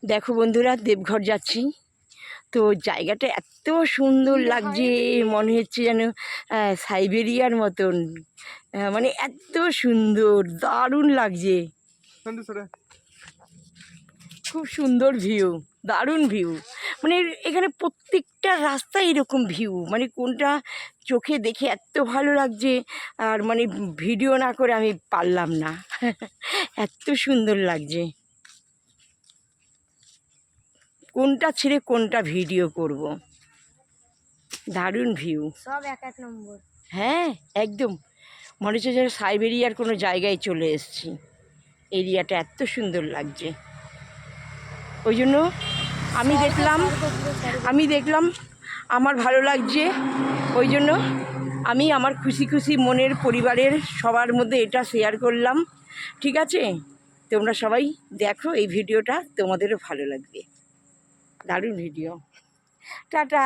দেখো বন্ধুরা, দেবঘর যাচ্ছি। তো জায়গাটা এত সুন্দর লাগছে, মনে হচ্ছে যেন সাইবেরিয়ার মতন। মানে এত সুন্দর, দারুণ লাগছে, খুব সুন্দর ভিউ, দারুণ ভিউ। মানে এখানে প্রত্যেকটা রাস্তা এরকম ভিউ, মানে কোনটা চোখে দেখে এত ভালো লাগছে, আর মানে ভিডিও না করে আমি পারলাম না। এত সুন্দর লাগছে, কোনটা ছেড়ে কোনটা ভিডিও করব। দারুণ ভিউ, সব এক এক নম্বর। হ্যাঁ একদম, মনে হচ্ছে যেন সাইবেরিয়ার কোনো জায়গায় চলে এসেছি। এরিয়াটা এত সুন্দর লাগছে, ওই জন্য আমি দেখলাম আমার ভালো লাগছে, ওই জন্য আমি আমার খুশি খুশি মনের পরিবারের সবার মধ্যে এটা শেয়ার করলাম। ঠিক আছে, তোমরা সবাই দেখো এই ভিডিওটা, তোমাদেরও ভালো লাগবে, দারুণ ভিডিও। টাটা।